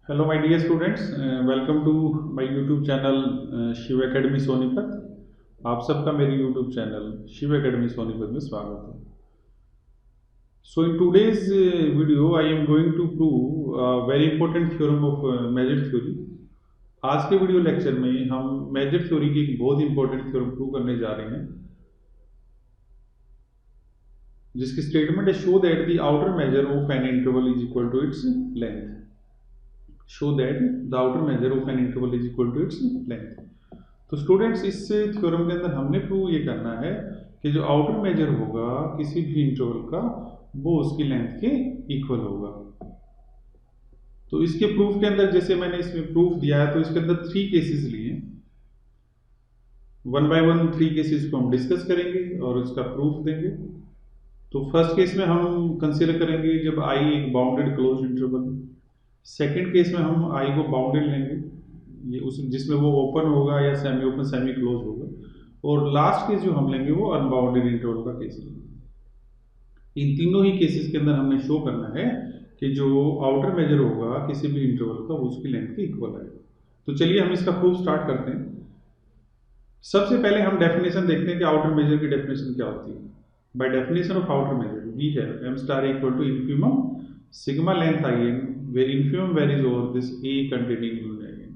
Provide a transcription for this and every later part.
Hello, my dear students. Welcome to my YouTube channel Shiv Academy Sonipat. आप सबका मेरे YouTube channel Shiv Academy Sonipat में स्वागत है। So in today's video, I am going to prove a very important theorem of measure theory। आज के video lecture में हम मेजर थ्योरी की एक बहुत इंपॉर्टेंट थ्योरम प्रूव करने जा रहे हैं, जिसकी स्टेटमेंट है show that the outer measure of an interval is equal to its length. Show that the outer measure of an interval is equal to its length. तो स्टूडेंट्स, इस theorem के अंदर हमने प्रूव ये करना है कि जो आउटर मेजर होगा किसी भी इंटरवल का वो उसकी लेंथ के इक्वल होगा। तो इसके प्रूफ के अंदर जैसे मैंने इसमें प्रूफ दिया है, तो इसके अंदर 3 केसेस लिए, वन बाय वन 3 केसेस को हम डिस्कस करेंगे और उसका प्रूफ देंगे। तो फर्स्ट केस में हम कंसीडर करेंगे जब आई एक bounded close interval. Second case में हम आई को बाउंडेड लेंगे, ये उस जिसमें वो ओपन होगा या सेमी ओपन सेमी क्लोज होगा। और लास्ट केस जो हम लेंगे वो अनबाउंडेड इंटरवल का केस लेंगे। इन तीनों ही केसेस के अंदर हमने शो करना है कि जो आउटर मेजर होगा किसी भी इंटरवल का वो उसकी लेंथ के इक्वल है। तो चलिए हम इसका प्रूफ स्टार्ट करते हैं। सबसे पहले हम डेफिनेशन देखते हैं कि आउटर मेजर की डेफिनेशन क्या होती है। By definition of outer measure we have m star equal to infimum sigma length in where infimum varies over this A containing union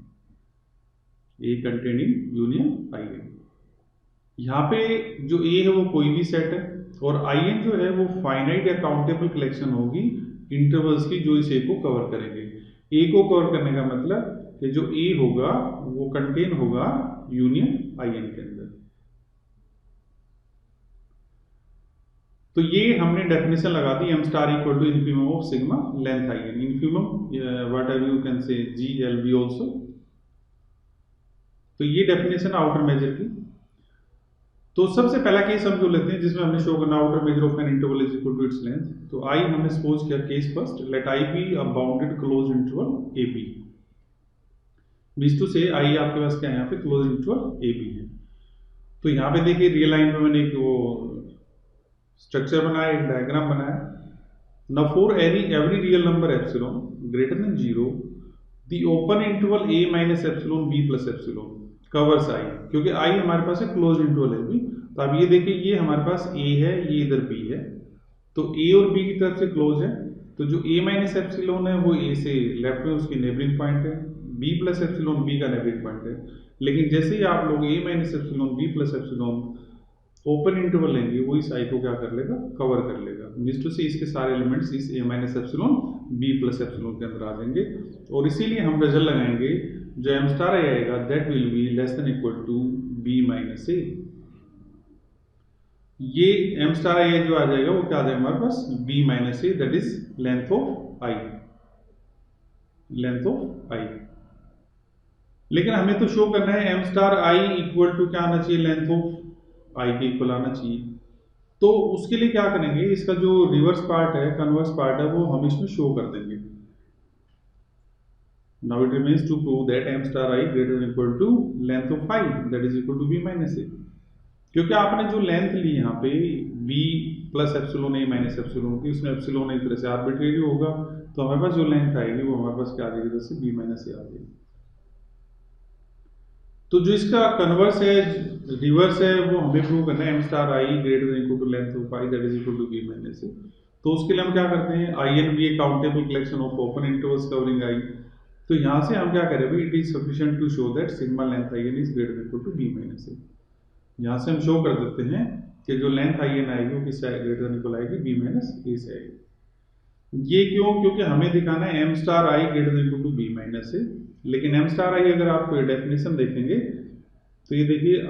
A containing union in। यहाँ पे जो A है वो कोई भी सेट है और in जो है वो फाइनाइट या काउंटेबल कलेक्शन होगी इंटरवल्स की जो इस A को कवर करेंगे। A को कवर करने का मतलब कि जो A होगा वो कंटेन होगा यूनियन in के अंदर। तो ये हमने डेफिनेशन लगा दी m star equal to infimum of sigma length in। Infimum whatever you can say GLB also. तो ये डेफिनेशन आउटर मेजर की। तो सबसे पहला केस हम जो लेते हैं जिसमें हमने शो करना outer measure of an interval is equal to its length. तो आई हमने सपोज किया case first, let I be a bounded close interval A B. Means to say I आपके पास क्या है, यहाँ पे क्लोज इंटरवल ए बी है। तो यहाँ पे देखिए रियल लाइन पे मैंने एक वो स्ट्रक्चर बनाया, एक डायग्राम बनाया। Now for every real number epsilon greater than 0, the open interval a minus epsilon b plus epsilon covers I। क्योंकि I हमारे पास है क्लोज इंटरवल है भी। तो आप ये देखिए, ये हमारे पास a है, ये इधर b है। तो a और b की तरफ से क्लोज है। तो जो a माइनस एप्सिलॉन है वो a से लेफ्ट में उसकी नेबरिंग पॉइंट है, b प्लस एप्सिलॉन b का नेबरिंग पॉइंट है। लेकिन जैसे ही आप लोग a minus epsilon b plus epsilon open interval लेंगे वो इस आई को क्या कर लेगा, कवर कर लेगा। मींस टू से इसके सारे एलिमेंट्स इस a minus epsilon b plus epsilon के अंदर आ जाएंगे। और इसीलिए हम रिजल्ट लगाएंगे जो एम स्टार आई आएगा that will be less than equal to B minus a. ये एम स्टार आई जो आ जाएगा वो क्या आ जाएगा हमारे पास, b minus a, that is length of I, length of I. लेकिन हमें तो शो करना है m star I equal to क्या आना चाहिए, लेंथ ऑफ आई के इक्वल आना चाहिए। तो उसके लिए क्या करेंगे, इसका जो रिवर्स पार्ट है, कन्वर्स पार्ट है, वो हम इसमें शो कर देंगे। Now it remains to prove that m star i greater than equal to length of i that is equal to b minus a। क्योंकि आपने जो लेंथ ली यहाँ पे b plus epsilon a minus epsilon की, उसमें एप्सिलॉन एक तरह से आर्बिट्रेरी होगा। तो हमारे पास जो लेंथ आएगी वो हमारे पास क्या आ जाएगी, जैसे b माइनस a आ जाएगी। तो जो इसका कन्वर्स है, रिवर्स है, वो हमें प्रूव करना है m star i greater than equal to length of i that is equal to b minus a। तो उसके लिए हम क्या करते हैं, in भी एक countable collection of open intervals covering i। तो यहाँ से हम क्या करेंगे, it is sufficient to show that sigma length in is greater than equal to b minus a। यहाँ से हम शो कर देते हैं कि जो लेंथ in आएगी वो किससे ग्रेटर देन इक्वल आएगी, b माइनस a से आएगी। ये क्यों, क्योंकि हमें दिखाना है m star i greater than equal to b minus a। लेकिन m स्टार i अगर आप डेफिनेशन देखेंगे तो ये देखिए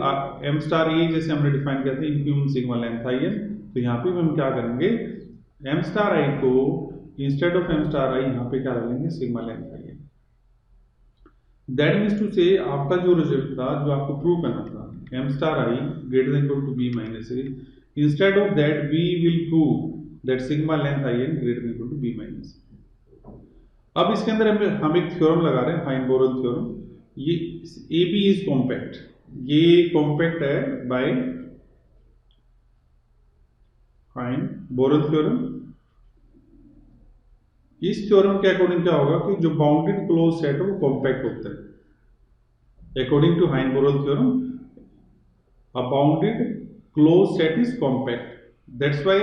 m स्टार a जैसे हमने डिफाइन किया था इनफिमम सिग्मा लेंथ in। तो यहाँ पे हम क्या करेंगे, m स्टार i को instead of m star i यहाँ पे क्या डालेंगे, sigma length in। That means to say आपका जो रिजल्ट था, जो आपको प्रूव करना था m star i greater than equal to b minus a, instead of that we will prove that sigma length in greater than equal to b minus a। अब इसके अंदर हम एक थ्योरम लगा रहे हैं, हाइन-बोरन थ्योरम। ये AB इज कॉम्पैक्ट, ये कॉम्पैक्ट है बाय हाइन-बोरन थ्योरम। इस थ्योरम के अकॉर्डिंग क्या होगा कि जो बाउंडेड क्लोज सेट है वो कॉम्पैक्ट होता है। According to Heine Borel theorem, a bounded closed set is compact. That's why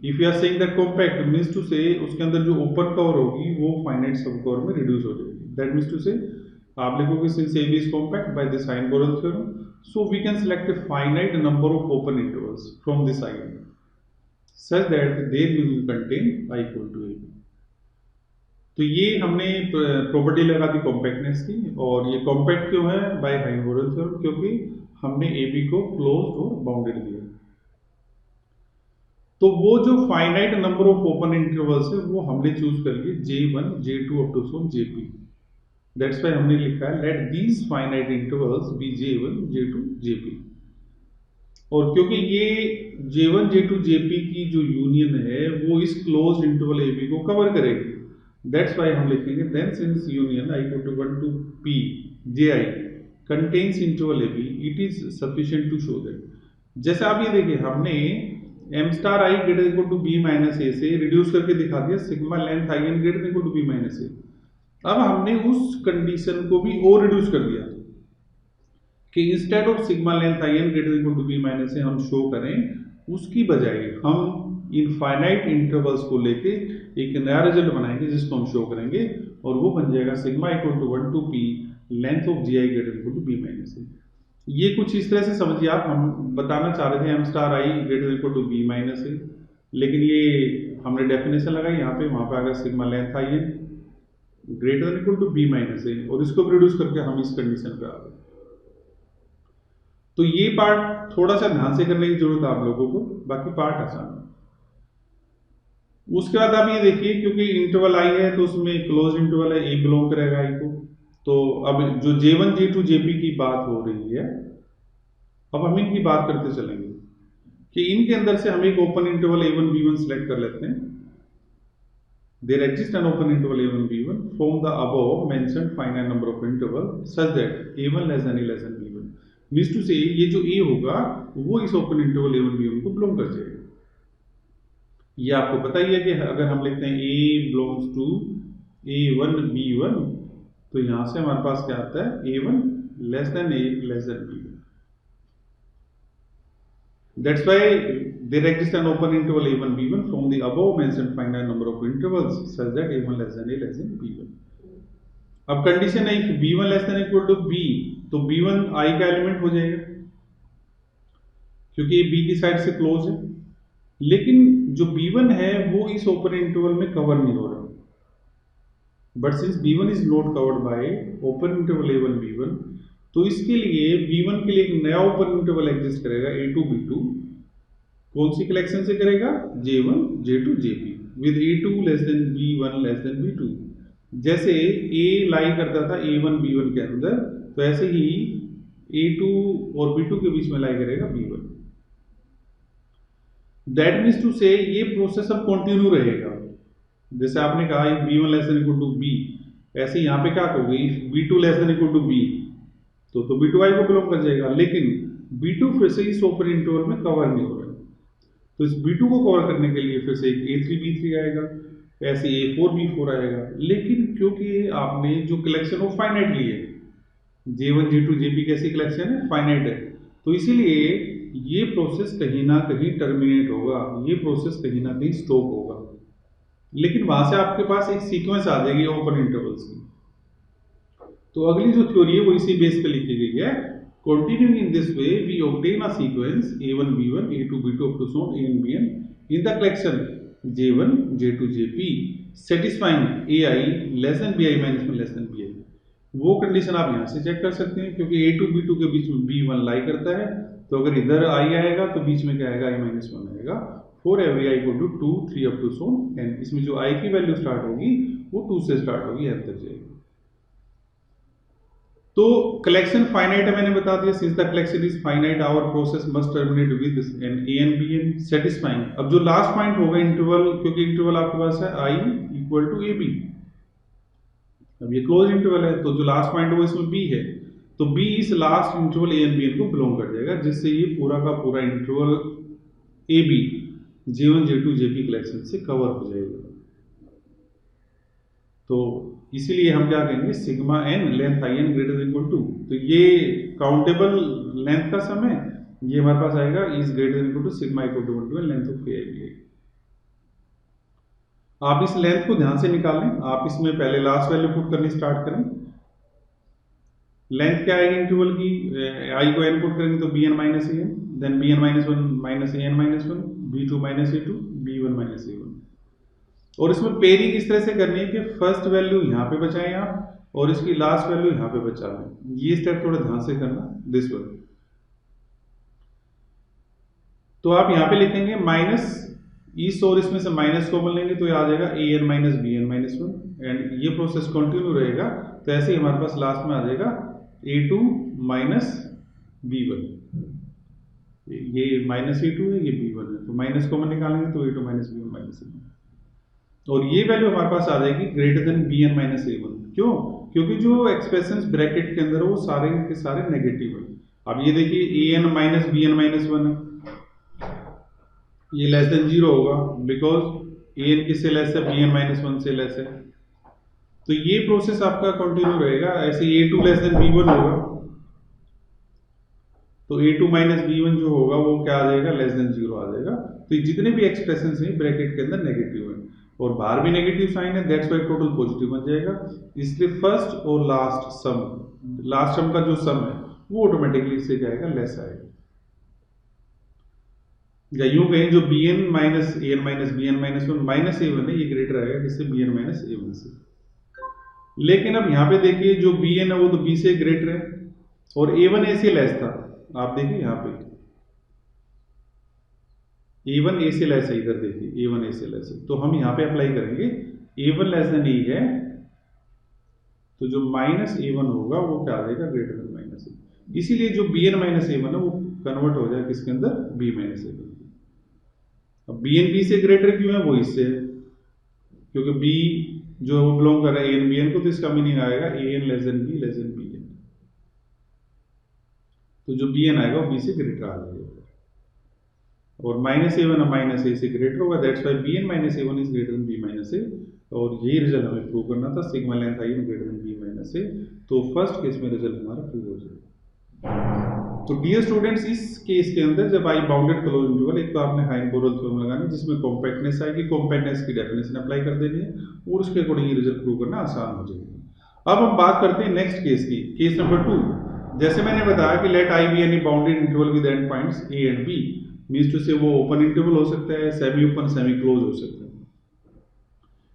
if you are saying that compact means to say उसके अंदर जो ओपन कवर होगी वो फाइनाइट सब कवर में रिड्यूस हो जाएगी। दैट मीन्स टू से आप लिखोगे since AB is compact by this Hain-Borel theorem, so we can select a finite number of open intervals from this IN such that they will contain I equal to AB। तो ये हमने property लगा दी compactness की, और ये compact क्यों है bye हाइन-बोरेल theorem, क्योंकि हमने AB को क्लोज्ड और बाउंडेड दिया। तो वो जो finite number of open intervals है वो हमने चूज कर लिए J1, J2 up to so JP। That's why हमने लिखा है let these finite intervals be J1, J2, JP। और क्योंकि ये J1, J2, JP की जो यूनियन है वो इस क्लोज्ड इंटरवल AB को कवर करेगी, दैट्स व्हाई हम लिखेंगे then since union I equal to 1 to P Ji contains interval AB, it is sufficient to show that। जैसे आप ये देखिए हमने m star I greater equal to B minus A से रिड्यूस करके दिखा दिया sigma length IN greater equal to B minus A। अब हमने उस कंडीशन को भी और रिड्यूस कर दिया कि instead of sigma length IN greater equal to B minus A हम शो करें, उसकी बजाय हम इनफाइनाइट इंटरवल्स को लेके एक नया रिजल्ट बनाएंगे जिसको हम शो करेंगे, और वो बन जाएगा sigma equal to 1 to P length of Gi greater equal to B minus A। ये कुछ इस तरह से समझिए आप, हम बताना चाह रहे थे m star I greater equal to B minus A, लेकिन ये हमने डेफिनेशन लगाई यहाँ पे, वहाँ पे आ गया sigma length IN greater equal to B minus A, और इसको रिड्यूस करके हम इस कंडीशन पे आ गए। तो ये पार्ट थोड़ा सा ध्यान से करने की जरूरत है आप लोगों को, बाकी पार्ट आसान है। उसके बाद आप ये देखिए क्योंकि इंटरवल I है तो उसमें क्लोज इंटरवल है, A बिलोंग करेगा I को। तो अब जो J1, J2, JP की बात हो रही है, अब हम इनकी बात करते चलेंगे कि इनके अंदर से हम एक open interval A1, B1 select कर लेते हैं। There exists an open interval A1, B1 from the above mentioned finite number of interval such that A1 less than A less than B1। Means to say ये जो A होगा वो इस open interval A1, B1 को belong कर जाएगा। ये आपको पता ही है कि अगर हम लिखते हैं A belongs to A1, B1, तो यहां से हमारे पास क्या आता है A1 less than A less than B1। That's why there exists an open interval A1, B1 from the above mentioned finite number of intervals such that A1 less than A less than B1। अब condition है कि B1 less than equal to B, तो B1 I का element हो जाएगा क्योंकि ये B की साइड से क्लोज है, लेकिन जो B1 है वो इस ओपन इंटरवल में कवर नहीं हो रहा। But since B1 is not covered by open interval A1, B1, तो इसके लिए B1 के लिए एक नया ओपन इंटरवल एग्जिस्ट करेगा A2, B2। कौन सी कलेक्शन से करेगा J1, J2, JP with A2 less than B1 less then B2। जैसे A लाई करता था A1, B1 के अंदर, तो ऐसे ही A2 और B2 के बीच में लाई करेगा B1। That means to say ये प्रोसेस अब कंटिन्यू रहेगा। जैसे आपने कहा B1 less than equal to B, ऐसे यहाँ पे क्या करोगे B2 less than equal to B, तो B2 I को बिलोंग कर जाएगा, लेकिन B2 फिर से इस ओपन इंटरवल में कवर नहीं हो रहा है, तो इस B2 को कवर करने के लिए फिर से एक A3, B3 आएगा, ऐसे A4, B4 आएगा। लेकिन क्योंकि आपने जो कलेक्शन वो फाइनाइट ली है, J1, J2, JP कैसी कलेक्शन है फाइनाइट है, तो इसीलिए ये प्रोसेस कहीं ना कहीं टर्मिनेट होगा, ये प्रोसेस कहीं ना कहीं स्टॉप होगा, लेकिन वहां से आपके पास एक सीक्वेंस आ जाएगी ओपन इंटरवल्स की। तो अगली जो थ्योरी है वो इसी बेस पे लिखी गई है। Continuing in this way, we obtain a sequence A1, B1, A2, B2 up to so on AN, BN in the collection J1, J2, JP satisfying AI less than BI minus 1 less than BI। वो condition आप यहाँ से check कर सकते हैं क्योंकि A2, B2 के बीच में B1 लाई करता है, तो अगर इधर I आएगा तो बीच में क्या आएगा I minus 1 आएगा। For every I equal to 2, 3 up to so on n, इसमें जो I की वैल्यू स्टार्ट होगी वो 2 से स्टार्ट होगी n तक जाएगी। तो कलेक्शन फाइनाइट है मैंने बता दिया, since the collection is finite our process must terminate with an AN, BN satisfying. अब जो लास्ट पॉइंट होगा इंटरवल, क्योंकि इंटरवल आपके पास है I इक्वल टू AB, अब ये क्लोज इंटरवल है तो जो लास्ट पॉइंट होगा इसमें B है, तो B इस लास्ट इंटरवल AN, BN को बिलोंग कर जाएगा, जिससे ये पूरा का पूरा interval AB J1, J2, JP collection से कवर हो जाएगा। तो इसीलिए हम क्या कहेंगे, sigma N length I N greater than equal to, तो ये काउंटेबल लेंथ का सम है, ये हमारे पास आएगा is greater than equal to sigma equal to 1 to length of a I. आप इस लेंथ को ध्यान से निकाल लें, आप इसमें पहले लास्ट वैल्यू पुट करनी स्टार्ट करें। लेंथ क्या आएगी इंटरवल की, आई को एन पुट करेंगे तो B N minus A N, then B N minus one minus A N minus one, B two minus A two, B one minus A one. और इसमें पेयरिंग इस तरह से करनी है कि फर्स्ट वैल्यू यहाँ पे बचाएं आप और इसकी लास्ट वैल्यू यहाँ पे बचा लें। ये स्टेप थोड़ा ध्यान से करना, दिस वन। तो आप यहाँ पे लिखेंगे माइनस, इस और इसमें से माइनस कॉमन लेंगे तो ये आ जाएगा a N minus b N minus one, and ये प्रोसेस कंटिन्यू रहेगा। तो ऐसे ही हमारे पास लास्ट में आ जाएगा ए टू माइनस बी वन, ये माइनस ए टू है, ये बी वन है, तो माइनस कॉमन निकालेंगे तो a two minus b one minus A one, और ये वैल्यू हमारे पास आ जाएगी greater than B N minus ए वन। क्यों? क्योंकि जो एक्सप्रेशन ब्रैकेट के अंदर है वो सारे के सारे नेगेटिव है। अब ये देखिए a N minus b N minus one है, ये लेस देन जीरो होगा बिकॉज ए एन किससे लेस है, बी एन माइनस वन से लेस है। तो ये प्रोसेस आपका कंटिन्यू रहेगा। ऐसे a two less than b one होगा तो a two minus b one जो होगा वो क्या आ जाएगा, लेस देन जीरो आ जाएगा। तो जितने भी एक्सप्रेशन हैं ब्रैकेट के अंदर नेगेटिव है और बाहर भी नेगेटिव साइन है, दैट्स वाई टोटल पॉजिटिव बन जाएगा। इसलिए फर्स्ट और लास्ट सम का जो सम है वो ऑटोमेटिकली इससे क्या आएगा, लेस आएगा। या यूं कहें जो b N minus A N minus b N minus one minus A one है, ये ग्रेटर आएगा किससे, बी एन माइनस ए वन से। लेकिन अब यहाँ पे देखिए जो बी एन है वो तो बी से ग्रेटर है और ए वन ए से लेस था। आप देखिए यहाँ पे ए वन ए से लेस है, इधर देखिए ए वन ए से लेस है, तो हम यहाँ पे अप्लाई करेंगे ए वन लेस देन ए है तो जो माइनस ए वन होगा वो क्या आ जाएगा, ग्रेटर देन माइनस ए। इसीलिए जो बी एन माइनस ए वन है वो कन्वर्ट हो जाएगा किसके अंदर, बी माइनस ए वन। अब बी एन बी से ग्रेटर क्यों है, वो इससे है क्योंकि बी जो बिलोंग कर रहा है ए एन बी एन को, तो इसका मीनिंग आएगा a n less than b less than B n, तो जो बी एन आएगा वो बी से ग्रेटर आ जाएगा और minus A one minus a से ग्रेटर होगा, that's why b N minus A one is greater than b minus a. और यही रिजल्ट हमें प्रूव करना था, sigma length I N greater than b minus a. तो फर्स्ट केस में result हमारा प्रूव हो जाएगा। तो डियर स्टूडेंट्स, इस केस के अंदर जब आई बाउंडेड क्लोज इंटरवल, एक तो आपने हाइपरबोलिक थ्योरम लगानी जिसमें कॉम्पैक्टनेस आएगी, कॉम्पैक्टनेस की डेफिनेशन अप्लाई कर देनी है और उसके अकॉर्डिंग ये रिजल्ट प्रूव करना आसान हो जाएगा। अब हम बात करते हैं नेक्स्ट केस की, केस नंबर 2। जैसे मैंने बताया कि let I be any bounded interval with end points A and B, means to say वो ओपन इंटरवल हो सकता है, सेमी ओपन सेमी क्लोज हो सकता है।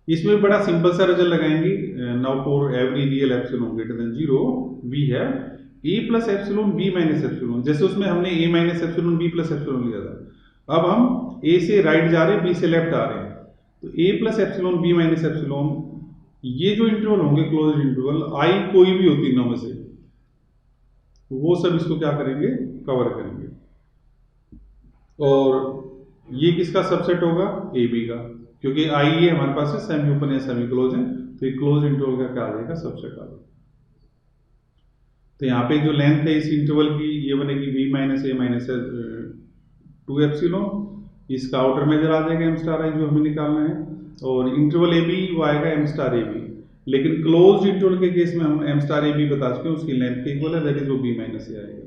इसमें बड़ा सिंपल सा रिजल्ट लगाएंगे। Now for every real epsilon greater than 0 we have a plus epsilon b minus epsilon. जैसे उसमें हमने a minus epsilon b plus epsilon लिया था, अब हम a से राइट जा रहे हैं, b से लेफ्ट आ रहे हैं, तो a plus epsilon b minus epsilon, ये जो इंटरवल होंगे क्लोज इंटरवल, i कोई भी होती इनों में से, वो सब इसको क्या करेंगे, कवर करेंगे। और ये किसका सबसेट होगा, ए बी का, क्योंकि आई ये हमारे पास है सेमी ओपन या सेमी क्लोज है, तो ये क्लोज इंटरवल का क्या आ जाएगा, सबसेट आ जाएगा। तो यहाँ पे जो लेंथ है इस इंटरवल की ये बनेगी B minus A minus 2 epsilon, इसका आउटर मेजर आ जाएगा एम स्टार आई जो हमें निकालना है, और इंटरवल ए बी वो आएगा एम स्टार ए बी। लेकिन क्लोज इंटरवल के केस में हम एम स्टार ए बी बता चुके हैं, उसकी लेंथ के इक्वल है, दैट इज वो बी माइनस ए आएगा।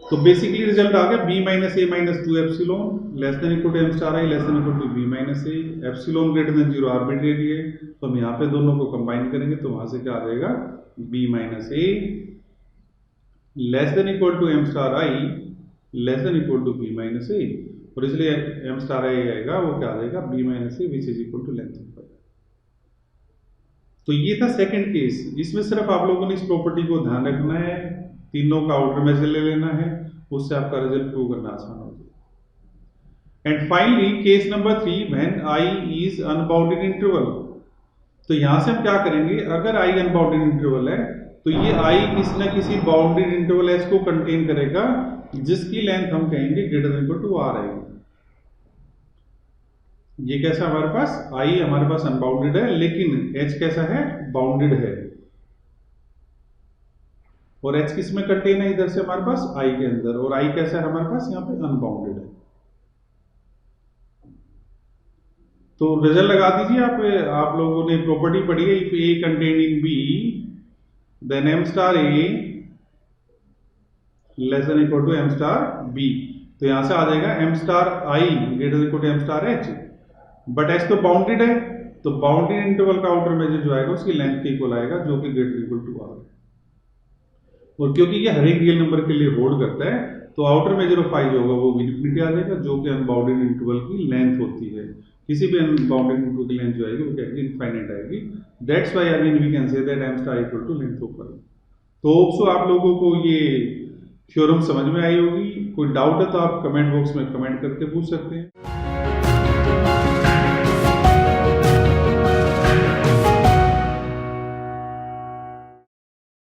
तो बेसिकली रिजल्ट आ गया B minus A minus 2 epsilon less than equal to M star I less than equal to B minus A, epsilon greater than 0 arbitrary है, तो हम यहाँ पे दोनों को कंबाइन करेंगे तो वहां से क्या आ जाएगा, b minus a less than equal to M star I less than equal to B minus a, और इसलिए एम स्टार आई आएगा वो क्या आ जाएगा, b minus a which is equal to length of I. तो ये था सेकंड केस। इसमें सिर्फ आप लोगों ने इस प्रॉपर्टी को ध्यान रखना है, तीनों का आउटर मेजर ले लेना है, उससे आपका रिजल्ट प्रूव करना आसान हो जाएगा। And finally case number 3, when I is unbounded interval. तो यहां से हम क्या करेंगे, अगर आई अनबाउंडेड इंटरवल है तो ये आई किसी ना किसी बाउंडेड इंटरवल एस को कंटेन करेगा जिसकी लेंथ हम कहेंगे greater than equal to R आएगी। ये कैसा हमारे पास, आई हमारे पास अनबाउंडेड है लेकिन एच कैसा है, बाउंडेड है, और एच किस में कंटेन है, इधर से हमारे पास आई के अंदर, और आई कैसा है हमारे पास यहाँ पे अनबाउंडेड है। तो रिजल्ट लगा दीजिए आप लोगों ने प्रॉपर्टी पढ़ी है, if A contain in B then M star A less than equal to M star B. तो यहां से आ जाएगा M star I greater than equal to M star H, but H तो बाउंडेड है, तो बाउंडेड इंटरवल का outer measure जो आएगा उसकी लेंथ के इक्वल आएगा, जो कि ग्रेटर इक्वल टू आर। और क्योंकि ये हर एक रियल नंबर के लिए होल्ड करता है, तो आउटर मेजर ऑफ आई जो होगा वो इनफिनिटी आ जाएगा, जो कि अनबाउंडेड इंटरवल की लेंथ होती है। किसी भी अनबाउंडेड इंटरवल की लेंथ जो आएगी वो क्या आएगी, इनफाइनाइट आएगी। That's why again we can say that m star equal to length of I. तो होप सो आप लोगों को ये थ्योरम समझ में आई होगी। कोई डाउट है तो आप कमेंट बॉक्स में कमेंट करके पूछ सकते हैं।